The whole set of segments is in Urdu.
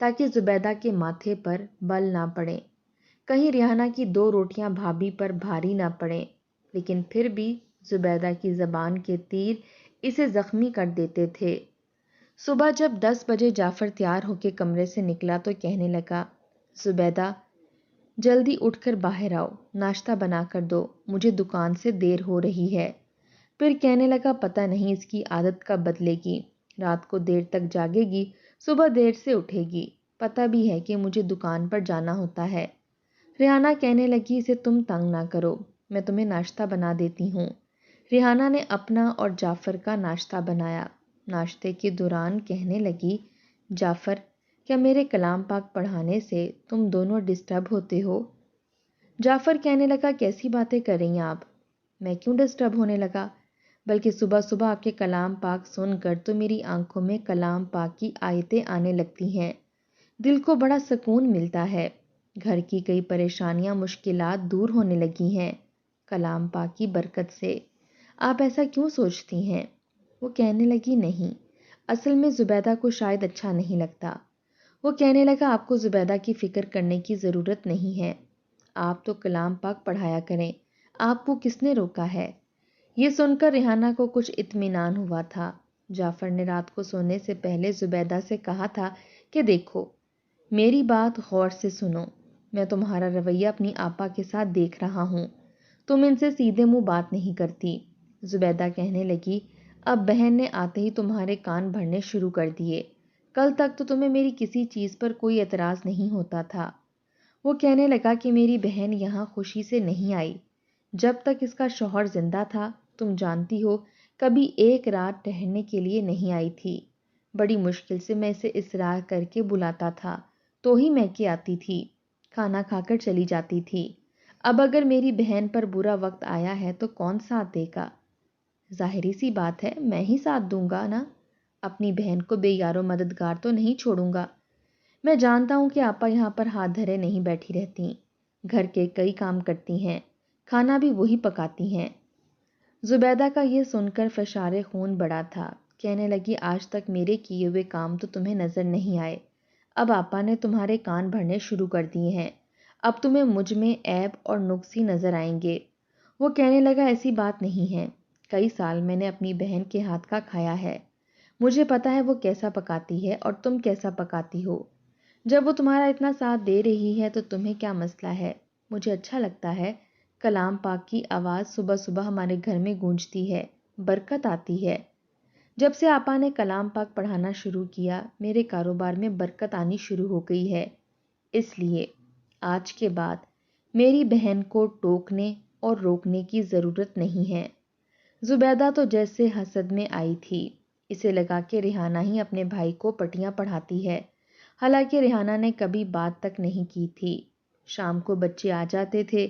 تاکہ زبیدہ کے ماتھے پر بل نہ پڑے، کہیں ریحانہ کی 2 روٹیاں بھابھی پر بھاری نہ پڑیں، لیکن پھر بھی زبیدہ کی زبان کے تیر اسے زخمی کر دیتے تھے۔ صبح جب 10 بجے جعفر تیار ہو کے کمرے سے نکلا تو کہنے لگا، زبیدہ جلدی اٹھ کر باہر آؤ، ناشتہ بنا کر دو، مجھے دکان سے دیر ہو رہی ہے۔ پھر کہنے لگا، پتہ نہیں اس کی عادت کب بدلے گی، رات کو دیر تک جاگے گی، صبح دیر سے اٹھے گی، پتہ بھی ہے کہ مجھے دکان پر جانا ہوتا ہے۔ ریحانہ کہنے لگی، اسے تم تنگ نہ کرو، میں تمہیں ناشتہ بنا دیتی ہوں۔ ریحانہ نے اپنا اور جعفر کا ناشتہ بنایا۔ ناشتے کے دوران کہنے لگی، جعفر کیا میرے کلام پاک پڑھانے سے تم دونوں ڈسٹرب ہوتے ہو؟ جعفر کہنے لگا، کیسی باتیں کر رہی ہیں آپ؟ میں کیوں ڈسٹرب ہونے لگا؟ بلکہ صبح صبح آپ کے کلام پاک سن کر تو میری آنکھوں میں کلام پاک کی آیتیں آنے لگتی ہیں، دل کو بڑا سکون ملتا ہے، گھر کی کئی پریشانیاں مشکلات دور ہونے لگی ہیں کلام پاک کی برکت سے۔ آپ ایسا کیوں سوچتی ہیں؟ وہ کہنے لگی، نہیں، اصل میں زبیدہ کو شاید اچھا نہیں لگتا۔ وہ کہنے لگا، آپ کو زبیدہ کی فکر کرنے کی ضرورت نہیں ہے، آپ تو کلام پاک پڑھایا کریں، آپ کو کس نے روکا ہے؟ یہ سن کر ریحانہ کو کچھ اطمینان ہوا تھا۔ جعفر نے رات کو سونے سے پہلے زبیدہ سے کہا تھا کہ دیکھو، میری بات غور سے سنو، میں تمہارا رویہ اپنی آپا کے ساتھ دیکھ رہا ہوں، تم ان سے سیدھے منہ بات نہیں کرتی۔ زبیدہ کہنے لگی، اب بہن نے آتے ہی تمہارے کان بھرنے شروع کر دیے، کل تک تو تمہیں میری کسی چیز پر کوئی اعتراض نہیں ہوتا تھا۔ وہ کہنے لگا کہ میری بہن یہاں خوشی سے نہیں آئی، جب تک اس کا شوہر زندہ تھا، تم جانتی ہو، کبھی ایک رات ٹہلنے کے لیے نہیں آئی تھی، بڑی مشکل سے میں اسے اصرار کر کے بلاتا تھا تو ہی میں کے آتی تھی، کھانا کھا کر چلی جاتی تھی۔ اب اگر میری بہن پر برا وقت آیا ہے تو کون ساتھ دے گا؟ ظاہری سی بات ہے، میں ہی ساتھ دوں گا نا، اپنی بہن کو بے یار و مددگار تو نہیں چھوڑوں گا۔ میں جانتا ہوں کہ آپا یہاں پر ہاتھ دھرے نہیں بیٹھی رہتی، گھر کے کئی کام کرتی ہیں، کھانا بھی وہی پکاتی ہیں۔ زبیدہ کا یہ سن کر فشار خون بڑا تھا، کہنے لگی، آج تک میرے کیے ہوئے کام تو تمہیں نظر نہیں آئے، اب آپا نے تمہارے کان بھرنے شروع کر دیے ہیں، اب تمہیں مجھ میں عیب اور نقص ہی نظر آئیں گے۔ وہ کہنے لگا، ایسی بات نہیں ہے، کئی سال میں نے اپنی بہن کے ہاتھ کا کھایا ہے، مجھے پتا ہے وہ کیسا پکاتی ہے اور تم کیسا پکاتی ہو۔ جب وہ تمہارا اتنا ساتھ دے رہی ہے تو تمہیں کیا مسئلہ ہے؟ مجھے اچھا لگتا ہے، کلام پاک کی آواز صبح صبح ہمارے گھر میں گونجتی ہے، برکت آتی ہے۔ جب سے آپا نے کلام پاک پڑھانا شروع کیا، میرے کاروبار میں برکت آنی شروع ہو گئی ہے، اس لیے آج کے بعد میری بہن کو ٹوکنے اور روکنے کی ضرورت نہیں ہے۔ زبیدہ تو جیسے حسد میں آئی تھی، اسے لگا کہ ریحانہ ہی اپنے بھائی کو پٹیاں پڑھاتی ہے، حالانکہ ریحانہ نے کبھی بات تک نہیں کی تھی۔ شام کو بچے آ جاتے تھے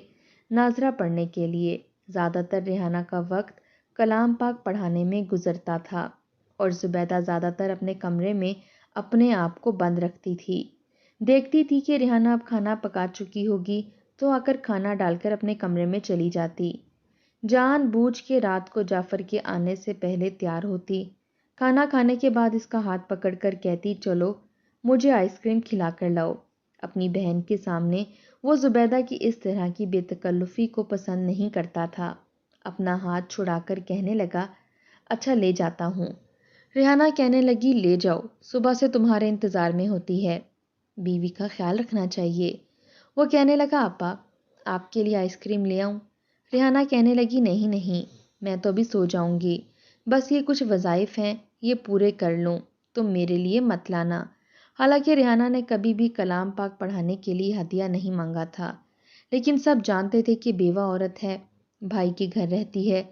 ناظرہ پڑھنے کے لیے، زیادہ تر ریحانہ کا وقت کلام پاک پڑھانے میں گزرتا تھا اور زبیدہ زیادہ تر اپنے کمرے میں اپنے آپ کو بند رکھتی تھی، دیکھتی تھی کہ ریحانہ اب کھانا پکا چکی ہوگی تو آ کر کھانا ڈال کر اپنے کمرے میں چلی جاتی، جان بوجھ کے رات کو جعفر کے آنے سے پہلے تیار ہوتی، کھانا کھانے کے بعد اس کا ہاتھ پکڑ کر کہتی، چلو مجھے آئس کریم کھلا کر لاؤ۔ اپنی بہن کے سامنے وہ زبیدہ کی اس طرح کی بے تکلفی کو پسند نہیں کرتا تھا، اپنا ہاتھ چھڑا کر کہنے لگا، اچھا لے جاتا ہوں۔ ریحانہ کہنے لگی، لے جاؤ، صبح سے تمہارے انتظار میں ہوتی ہے، بیوی کا خیال رکھنا چاہیے۔ وہ کہنے لگا، آپا آپ کے لیے آئس کریم لے آؤں؟ ریحانہ کہنے لگی، نہیں نہیں، میں تو ابھی سو جاؤں گی، بس یہ کچھ وظائف ہیں، یہ پورے کر لوں، تم میرے لیے مت لانا۔ حالانکہ ریحانہ نے کبھی بھی کلام پاک پڑھانے کے لیے ہدیہ نہیں مانگا تھا، لیکن سب جانتے تھے کہ بیوہ عورت ہے، بھائی کے گھر رہتی ہے،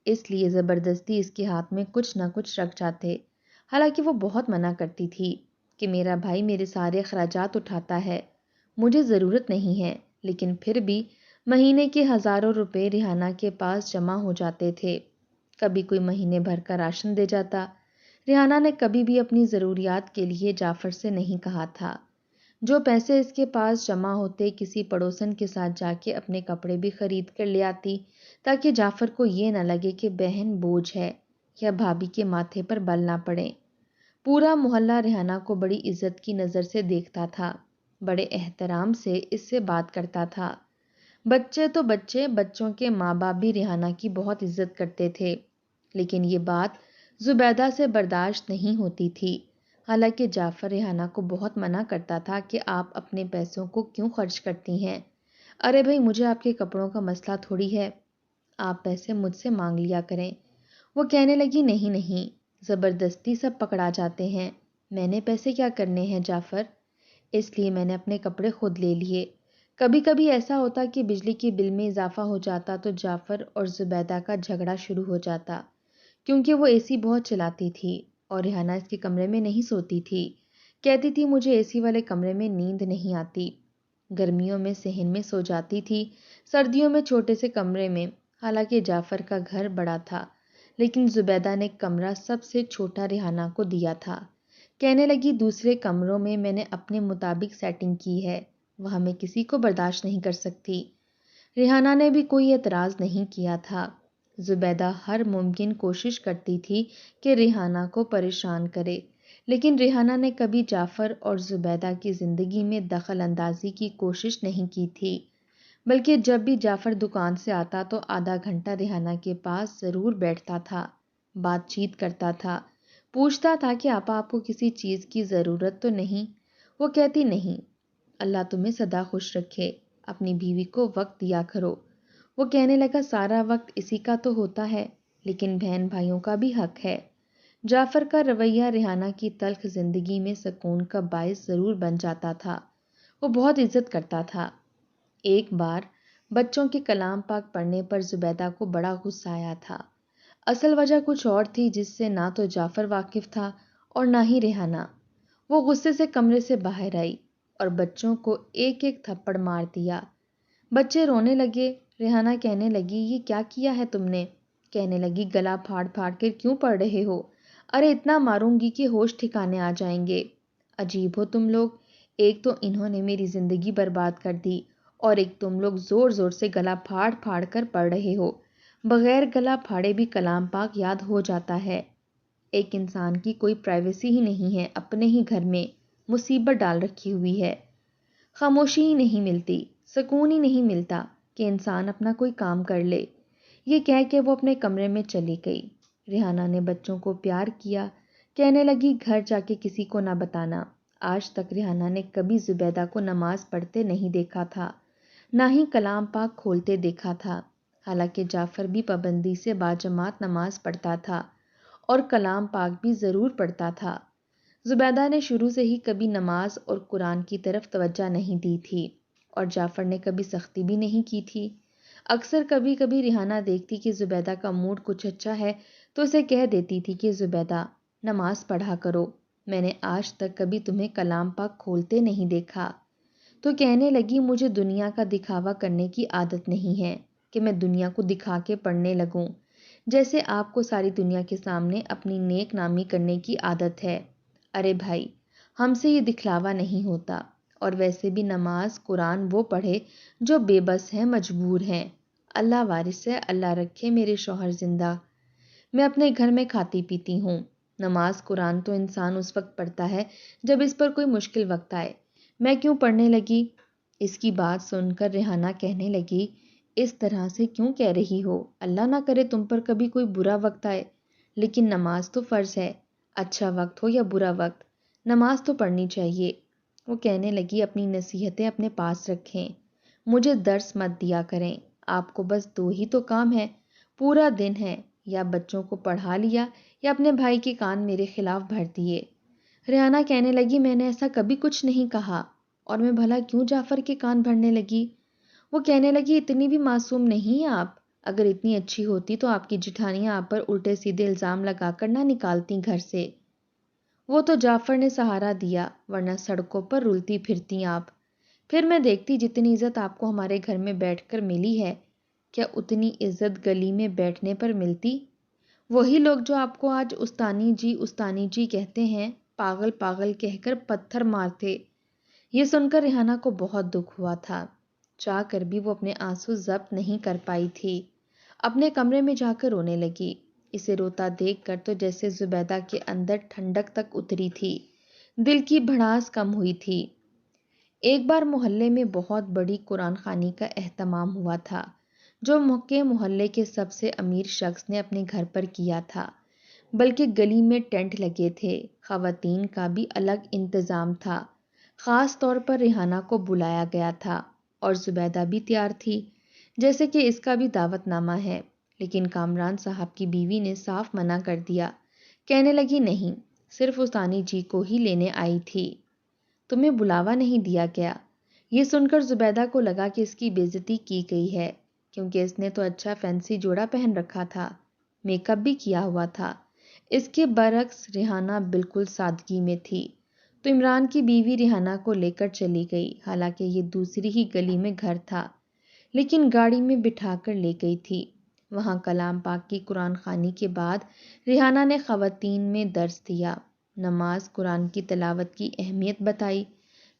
اس لیے زبردستی اس کے ہاتھ میں کچھ نہ کچھ رکھ جاتے۔ حالانکہ وہ بہت منع کرتی تھی کہ میرا بھائی میرے سارے اخراجات اٹھاتا ہے، مجھے ضرورت نہیں ہے، لیکن پھر بھی مہینے کے ہزاروں روپے ریحانہ کے پاس جمع ہو جاتے تھے، کبھی کوئی مہینے بھر کا راشن دے جاتا۔ ریحانہ نے کبھی بھی اپنی ضروریات کے لیے جعفر سے نہیں کہا تھا، جو پیسے اس کے پاس جمع ہوتے کسی پڑوسن کے ساتھ جا کے اپنے کپڑے بھی خرید کر لے آتی، تاکہ جعفر کو یہ نہ لگے کہ بہن بوجھ ہے یا بھابھی کے ماتھے پر بل نہ پڑے۔ پورا محلہ ریحانہ کو بڑی عزت کی نظر سے دیکھتا تھا، بڑے احترام سے اس سے بات کرتا تھا۔ بچے تو بچے، بچوں کے ماں باپ بھی ریحانہ کی بہت عزت کرتے تھے، لیکن یہ بات زبیدہ سے برداشت نہیں ہوتی تھی۔ حالانکہ جعفر ریحانہ کو بہت منع کرتا تھا کہ آپ اپنے پیسوں کو کیوں خرچ کرتی ہیں؟ ارے بھائی، مجھے آپ کے کپڑوں کا مسئلہ تھوڑی ہے، آپ پیسے مجھ سے مانگ لیا کریں۔ وہ کہنے لگی، نہیں نہیں، زبردستی سب پکڑا جاتے ہیں، میں نے پیسے کیا کرنے ہیں جعفر؟ اس لیے میں نے اپنے کپڑے خود لے لیے۔ کبھی کبھی ایسا ہوتا کہ بجلی کے بل میں اضافہ ہو جاتا تو جعفر اور زبیدہ کا جھگڑا شروع ہو جاتا، کیونکہ وہ اے سی بہت چلاتی تھی اور ریحانہ اس کے کمرے میں نہیں سوتی تھی۔ کہتی تھی مجھے اے سی والے کمرے میں نیند نہیں آتی، گرمیوں میں صحن میں سو جاتی تھی، سردیوں میں چھوٹے سے کمرے میں۔ حالانکہ جعفر کا گھر بڑا تھا، لیکن زبیدہ نے کمرہ سب سے چھوٹا ریحانہ کو دیا تھا۔ کہنے لگی، دوسرے کمروں میں میں نے اپنے مطابق سیٹنگ کی ہے، وہاں میں کسی کو برداشت نہیں کر سکتی۔ ریحانہ نے بھی کوئی اعتراض نہیں کیا تھا۔ زبیدہ ہر ممکن کوشش کرتی تھی کہ ریحانہ کو پریشان کرے، لیکن ریحانہ نے کبھی جعفر اور زبیدہ کی زندگی میں دخل اندازی کی کوشش نہیں کی تھی، بلکہ جب بھی جعفر دکان سے آتا تو آدھا گھنٹہ ریحانہ کے پاس ضرور بیٹھتا تھا، بات چیت کرتا تھا، پوچھتا تھا کہ آپا آپ کو کسی چیز کی ضرورت تو نہیں؟ وہ کہتی، نہیں، اللہ تمہیں سدا خوش رکھے، اپنی بیوی کو وقت دیا کرو۔ وہ کہنے لگا، سارا وقت اسی کا تو ہوتا ہے، لیکن بہن بھائیوں کا بھی حق ہے۔ جعفر کا رویہ ریحانہ کی تلخ زندگی میں سکون کا باعث ضرور بن جاتا تھا، وہ بہت عزت کرتا تھا۔ ایک بار بچوں کے کلام پاک پڑھنے پر زبیدہ کو بڑا غصہ آیا تھا۔ اصل وجہ کچھ اور تھی جس سے نہ تو جعفر واقف تھا اور نہ ہی ریحانہ۔ وہ غصے سے کمرے سے باہر آئی اور بچوں کو ایک ایک تھپڑ مار دیا۔ بچے رونے لگے۔ ریحانہ کہنے لگی، یہ کیا کیا ہے تم نے؟ کہنے لگی، گلا پھاڑ پھاڑ کر کیوں پڑھ رہے ہو؟ ارے اتنا ماروں گی کہ ہوش ٹھکانے آ جائیں گے۔ عجیب ہو تم لوگ، ایک تو انہوں نے میری زندگی برباد کر دی اور ایک تم لوگ زور زور سے گلا پھاڑ پھاڑ کر پڑھ رہے ہو۔ بغیر گلا پھاڑے بھی کلام پاک یاد ہو جاتا ہے۔ ایک انسان کی کوئی پرائیویسی ہی نہیں ہے، اپنے ہی گھر میں مصیبت ڈال رکھی ہوئی ہے۔ خاموشی ہی نہیں ملتی، سکون ہی نہیں ملتا کہ انسان اپنا کوئی کام کر لے۔ یہ کہہ کے وہ اپنے کمرے میں چلی گئی۔ ریحانہ نے بچوں کو پیار کیا، کہنے لگی، گھر جا کے کسی کو نہ بتانا۔ آج تک ریحانہ نے کبھی زبیدہ کو نماز پڑھتے نہیں دیکھا تھا، نہ ہی کلام پاک کھولتے دیکھا تھا۔ حالانکہ جعفر بھی پابندی سے باجماعت نماز پڑھتا تھا اور کلام پاک بھی ضرور پڑھتا تھا۔ زبیدہ نے شروع سے ہی کبھی نماز اور قرآن کی طرف توجہ نہیں دی تھی اور جعفر نے کبھی سختی بھی نہیں کی تھی۔ اکثر کبھی کبھی ریحانہ دیکھتی کہ زبیدہ کا موڈ کچھ اچھا ہے تو اسے کہہ دیتی تھی کہ زبیدہ، نماز پڑھا کرو، میں نے آج تک کبھی تمہیں کلام پاک کھولتے نہیں دیکھا۔ تو کہنے لگی، مجھے دنیا کا دکھاوا کرنے کی عادت نہیں ہے کہ میں دنیا کو دکھا کے پڑھنے لگوں، جیسے آپ کو ساری دنیا کے سامنے اپنی نیک نامی کرنے کی عادت ہے۔ ارے بھائی، ہم سے یہ دکھلاوا نہیں ہوتا، اور ویسے بھی نماز قرآن وہ پڑھے جو بے بس ہیں، مجبور ہیں۔ اللہ وارث ہے، اللہ رکھے میرے شوہر زندہ، میں اپنے گھر میں کھاتی پیتی ہوں۔ نماز قرآن تو انسان اس وقت پڑھتا ہے جب اس پر کوئی مشکل وقت آئے، میں کیوں پڑھنے لگی؟ اس کی بات سن کر ریحانہ کہنے لگی، اس طرح سے کیوں کہہ رہی ہو؟ اللہ نہ کرے تم پر کبھی کوئی برا وقت آئے، لیکن نماز تو فرض ہے، اچھا وقت ہو یا برا وقت، نماز تو پڑھنی چاہیے۔ وہ کہنے لگی، اپنی نصیحتیں اپنے پاس رکھیں، مجھے درس مت دیا کریں، آپ کو بس دو ہی تو کام ہے، پورا دن ہے، یا بچوں کو پڑھا لیا یا اپنے بھائی کے کان میرے خلاف بھر دیے۔ ریحانہ کہنے لگی، میں نے ایسا کبھی کچھ نہیں کہا، اور میں بھلا کیوں جعفر کے کان بھرنے لگی؟ وہ کہنے لگی، اتنی بھی معصوم نہیں آپ، اگر اتنی اچھی ہوتی تو آپ کی جٹھانیاں آپ پر الٹے سیدھے الزام لگا کر نہ نکالتی گھر سے۔ وہ تو جعفر نے سہارا دیا، ورنہ سڑکوں پر رلتی پھرتی آپ۔ پھر میں دیکھتی جتنی عزت آپ کو ہمارے گھر میں بیٹھ کر ملی ہے، کیا اتنی عزت گلی میں بیٹھنے پر ملتی؟ وہی لوگ جو آپ کو آج استانی جی کہتے ہیں، پاگل پاگل کہہ کر پتھر مارتے۔ یہ سن کر ریحانہ کو بہت دکھ ہوا تھا، چاہ کر بھی وہ اپنے آنسو ضبط نہیں کر پائی تھی، اپنے کمرے میں جا کر رونے لگی۔ اسے روتا دیکھ کر تو جیسے زبیدہ کے اندر ٹھنڈک تک اتری تھی، دل کی بھڑاس کم ہوئی تھی۔ ایک بار محلے میں بہت بڑی قرآن خوانی کا اہتمام ہوا تھا، جو محلے کے سب سے امیر شخص نے اپنے گھر پر کیا تھا، بلکہ گلی میں ٹینٹ لگے تھے، خواتین کا بھی الگ انتظام تھا۔ خاص طور پر ریحانہ کو بلایا گیا تھا اور زبیدہ بھی تیار تھی، جیسے کہ اس کا بھی دعوت نامہ ہے، لیکن کامران صاحب کی بیوی نے صاف منع کر دیا، کہنے لگی نہیں، صرف استانی جی کو ہی لینے آئی تھی، تمہیں بلاوا نہیں دیا گیا۔ یہ سن کر زبیدہ کو لگا کہ اس کی بےعزتی کی گئی ہے، کیونکہ اس نے تو اچھا فینسی جوڑا پہن رکھا تھا، میک اپ بھی کیا ہوا تھا۔ اس کے برعکس ریحانہ بالکل سادگی میں تھی، تو عمران کی بیوی ریحانہ کو لے کر چلی گئی، حالانکہ یہ دوسری ہی گلی میں گھر تھا، لیکن گاڑی میں بٹھا کر لے گئی تھی۔ وہاں کلام پاک کی قرآن خوانی کے بعد ریحانہ نے خواتین میں درس دیا، نماز، قرآن کی تلاوت کی اہمیت بتائی۔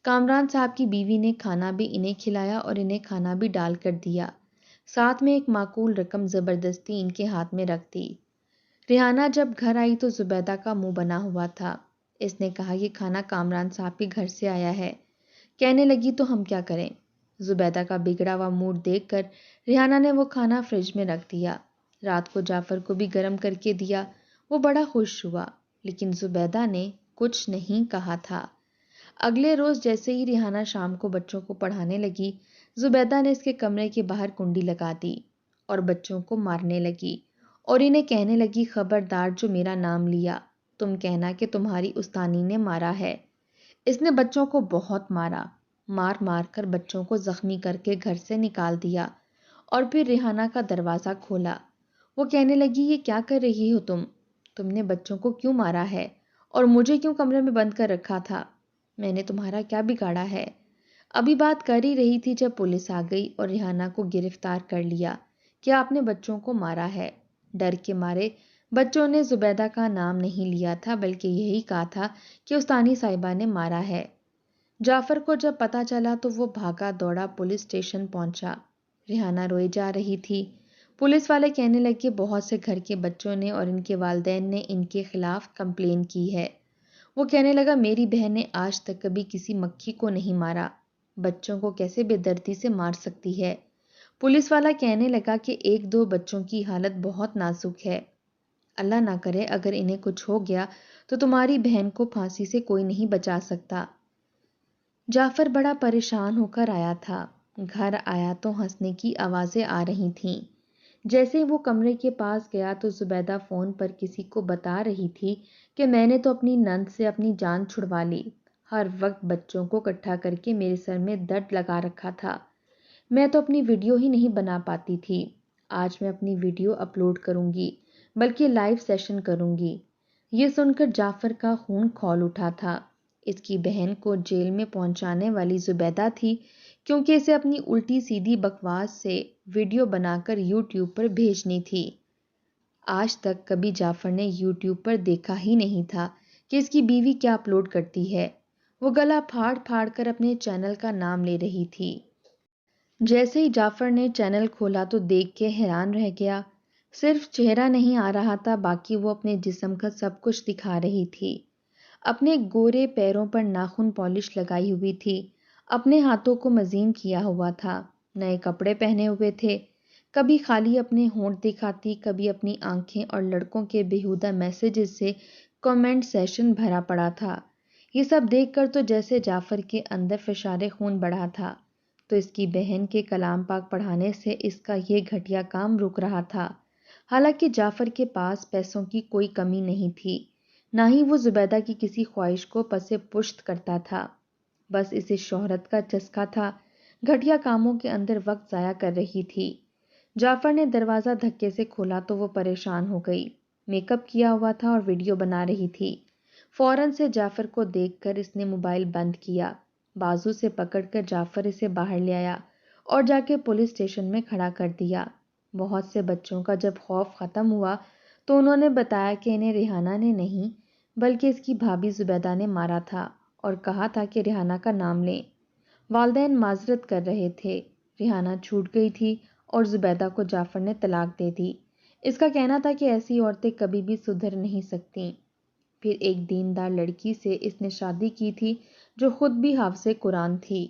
کامران صاحب کی بیوی نے کھانا بھی انہیں کھلایا اور انہیں کھانا بھی ڈال کر دیا، ساتھ میں ایک معقول رقم زبردستی ان کے ہاتھ میں رکھ دی۔ ریحانہ جب گھر آئی تو زبیدہ کا منہ بنا ہوا تھا۔ اس نے کہا یہ کھانا کامران صاحب کے گھر سے آیا ہے۔ کہنے لگی تو ہم کیا کریں؟ زبیدہ کا بگڑا ہوا موڈ دیکھ کر ریحانہ نے وہ کھانا فریج میں رکھ دیا، رات کو جعفر کو بھی گرم کر کے دیا۔ وہ بڑا خوش ہوا، لیکن زبیدہ نے کچھ نہیں کہا تھا۔ اگلے روز جیسے ہی ریحانہ شام کو بچوں کو پڑھانے لگی، زبیدہ نے اس کے کمرے کے باہر کنڈی لگا دی اور بچوں کو مارنے لگی اور انہیں کہنے لگی خبردار جو میرا نام لیا، تم کہنا کہ تمہاری استانی نے مارا ہے۔ اس نے بچوں کو بہت مارا، مار مار کر بچوں کو زخمی کر کے گھر سے نکال دیا اور پھر ریحانہ کا دروازہ کھولا۔ وہ کہنے لگی یہ کیا کر رہی ہو تم نے بچوں کو کیوں مارا ہے اور مجھے کیوں کمرے میں بند کر رکھا تھا؟ میں نے تمہارا کیا بگاڑا ہے؟ ابھی بات کر ہی رہی تھی جب پولیس آ گئی اور ریحانہ کو گرفتار کر لیا کہ آپ نے بچوں کو مارا ہے۔ ڈر کے مارے بچوں نے زبیدہ کا نام نہیں لیا تھا، بلکہ یہی کہا تھا کہ استانی صاحبہ نے مارا ہے۔ جعفر کو جب پتہ چلا تو وہ بھاگا دوڑا پولیس اسٹیشن پہنچا۔ ریحانہ روئے جا رہی تھی۔ پولیس والے کہنے لگے بہت سے گھر کے بچوں نے اور ان کے والدین نے ان کے خلاف کمپلین کی ہے۔ وہ کہنے لگا میری بہن نے آج تک کبھی کسی مکھی کو نہیں مارا، بچوں کو کیسے بے دردی سے مار سکتی ہے؟ پولیس والا کہنے لگا کہ ایک دو بچوں کی حالت بہت نازک ہے، اللہ نہ کرے اگر انہیں کچھ ہو گیا تو تمہاری بہن کو پھانسی سے کوئی نہیں بچا سکتا۔ جعفر بڑا پریشان ہو کر آیا تھا۔ گھر آیا تو ہنسنے کی آوازیں آ رہی تھیں۔ جیسے وہ کمرے کے پاس گیا تو زبیدہ فون پر کسی کو بتا رہی تھی کہ میں نے تو اپنی نند سے اپنی جان چھڑوا لی، ہر وقت بچوں کو اکٹھا کر کے میرے سر میں درد لگا رکھا تھا، میں تو اپنی ویڈیو ہی نہیں بنا پاتی تھی، آج میں اپنی ویڈیو اپلوڈ کروں گی، بلکہ لائیو سیشن کروں گی۔ یہ سن کر جعفر کا خون کھول اٹھا تھا۔ اس کی بہن کو جیل میں پہنچانے والی زبیدہ تھی، کیونکہ اسے اپنی الٹی سیدھی بکواس سے ویڈیو بنا کر یوٹیوب پر بھیجنی تھی۔ آج تک کبھی جعفر نے یوٹیوب پر دیکھا ہی نہیں تھا کہ اس کی بیوی کیا اپلوڈ کرتی ہے۔ وہ گلا پھاڑ پھاڑ کر اپنے چینل کا نام لے رہی تھی۔ جیسے ہی جعفر نے چینل کھولا تو دیکھ کے حیران رہ گیا۔ صرف چہرہ نہیں آ رہا تھا، باقی وہ اپنے جسم کا سب کچھ دکھا رہی تھی۔ اپنے گورے پیروں پر ناخن پالش لگائی ہوئی تھی، اپنے ہاتھوں کو مزین کیا ہوا تھا، نئے کپڑے پہنے ہوئے تھے، کبھی خالی اپنے ہونٹ دکھاتی، کبھی اپنی آنکھیں اور لڑکوں کے بیہودہ میسیجز سے کمنٹ سیشن بھرا پڑا تھا۔ یہ سب دیکھ کر تو جیسے جعفر کے اندر فشار خون بڑھا تھا، تو اس کی بہن کے کلام پاک پڑھانے سے اس کا یہ گھٹیا کام رک رہا تھا۔ حالانکہ جعفر کے پاس پیسوں کی کوئی کمی نہیں تھی، نہ ہی وہ زبیدہ کی کسی خواہش کو پس پشت کرتا تھا، بس اسے شہرت کا چسکا تھا، گھٹیا کاموں کے اندر وقت ضائع کر رہی تھی۔ جعفر نے دروازہ دھکے سے کھولا تو وہ پریشان ہو گئی، میک اپ کیا ہوا تھا اور ویڈیو بنا رہی تھی۔ فوراً سے جعفر کو دیکھ کر اس نے موبائل بند کیا، بازو سے پکڑ کر جعفر اسے باہر لے آیا اور جا کے پولیس اسٹیشن میں کھڑا کر دیا۔ بہت سے بچوں کا جب خوف ختم ہوا تو انہوں نے بتایا کہ انہیں ریحانہ نے نہیں بلکہ اس کی بھابھی زبیدہ نے مارا تھا اور کہا تھا کہ ریحانہ کا نام لیں۔ والدین معذرت کر رہے تھے، ریحانہ چھوٹ گئی تھی اور زبیدہ کو جعفر نے طلاق دے دی۔ اس کا کہنا تھا کہ ایسی عورتیں کبھی بھی سدھر نہیں سکتیں۔ پھر ایک دیندار لڑکی سے اس نے شادی کی تھی جو خود بھی حافظ قرآن تھی۔